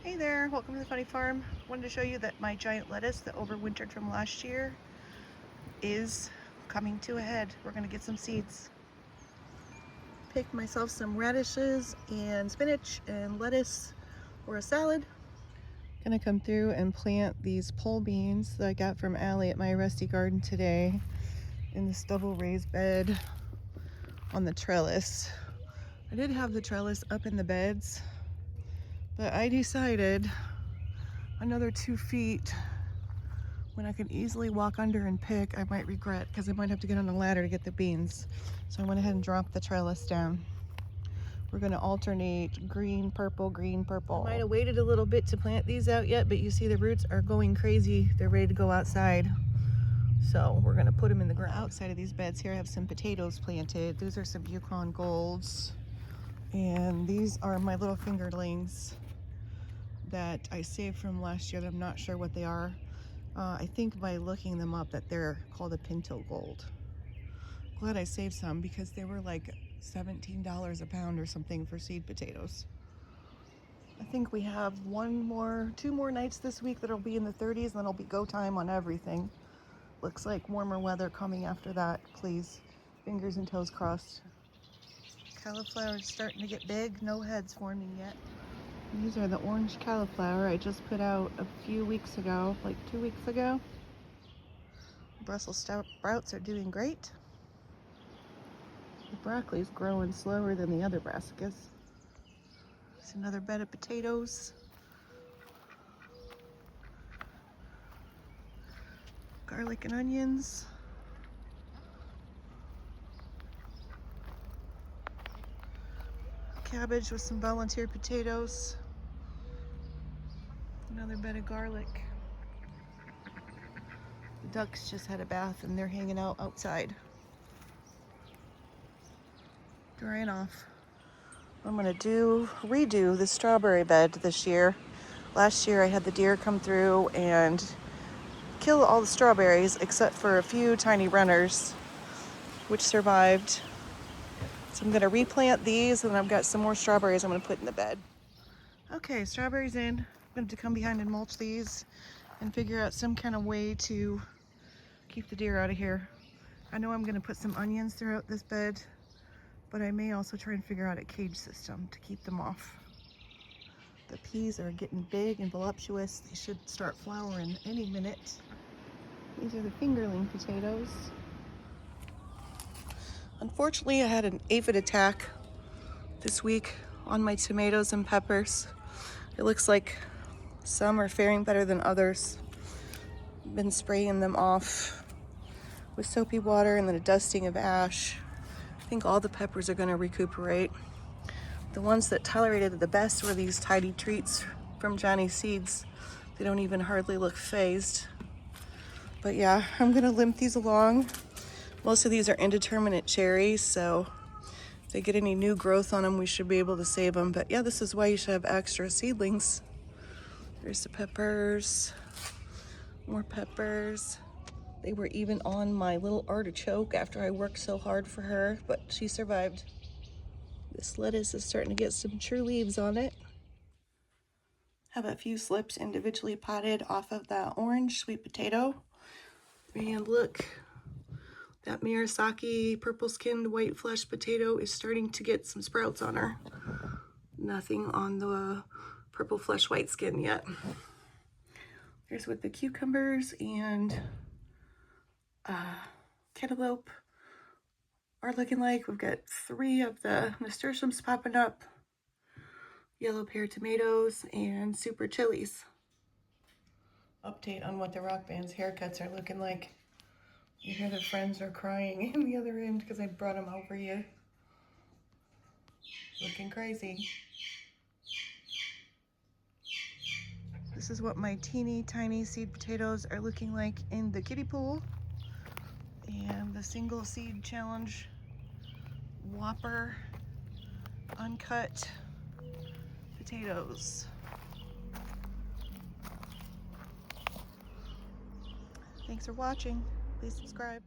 Hey there, welcome to the Funny Farm. Wanted to show you that my giant lettuce that overwintered from last year is coming to a head. We're gonna get some seeds. Picked myself some radishes and spinach and lettuce for a salad. Gonna come through and plant these pole beans that I got from Allie at my Rusty Garden today in this double raised bed on the trellis. I did have the trellis up in the beds, but I decided another 2 feet when I could easily walk under and pick, I might regret because I might have to get on a ladder to get the beans. So I went ahead and dropped the trellis down. We're gonna alternate green, purple, green, purple. I might have waited a little bit to plant these out yet, but you see the roots are going crazy. They're ready to go outside. So we're gonna put them in the ground. Outside of these beds here, I have some potatoes planted. These are some Yukon Golds. And these are my little fingerlings that I saved from last year that I'm not sure what they are. I think by looking them up that they're called a Pinto Gold. Glad I saved some because they were like $17 a pound or something for seed potatoes. I think we have two more nights this week that'll be in the 30s, and then it'll be go time on everything. Looks like warmer weather coming after that, please. Fingers and toes crossed. Cauliflower's starting to get big, no heads forming yet. These are the orange cauliflower I just put out a few weeks ago, like 2 weeks ago. Brussels sprouts are doing great. The broccoli's growing slower than the other brassicas. There's another bed of potatoes. Garlic and onions. Cabbage with some volunteer potatoes. Another bed of garlic. The ducks just had a bath and they're hanging out outside, drying off. I'm gonna redo the strawberry bed this year. Last year I had the deer come through and kill all the strawberries except for a few tiny runners, which survived. So I'm gonna replant these, and I've got some more strawberries I'm gonna put in the bed. Okay, strawberries in. I'm gonna have to come behind and mulch these and figure out some kind of way to keep the deer out of here. I know I'm gonna put some onions throughout this bed, but I may also try and figure out a cage system to keep them off. The peas are getting big and voluptuous. They should start flowering any minute. These are the fingerling potatoes. Unfortunately, I had an aphid attack this week on my tomatoes and peppers. It looks like some are faring better than others. I've been spraying them off with soapy water and then a dusting of ash. I think all the peppers are going to recuperate. The ones that tolerated it the best were these tidy treats from Johnny's Seeds. They don't even hardly look phased. But yeah, I'm going to limp these along. Most of these are indeterminate cherries, so if they get any new growth on them, we should be able to save them. But yeah, this is why you should have extra seedlings. There's the peppers, more peppers. They were even on my little artichoke after I worked so hard for her, but she survived. This lettuce is starting to get some true leaves on it. Have a few slips individually potted off of that orange sweet potato. And look, that Murasaki purple-skinned white flesh potato is starting to get some sprouts on her. Nothing on the purple flesh white skin yet. Here's what the cucumbers and cantaloupe are looking like. We've got 3 of the nasturtiums popping up, yellow pear tomatoes, and super chilies. Update on what the rock band's haircuts are looking like. You hear the friends are crying in the other end because I brought them over here. Looking crazy. This is what my teeny tiny seed potatoes are looking like in the kiddie pool. And the single seed challenge Whopper uncut potatoes. Thanks for watching. Please subscribe.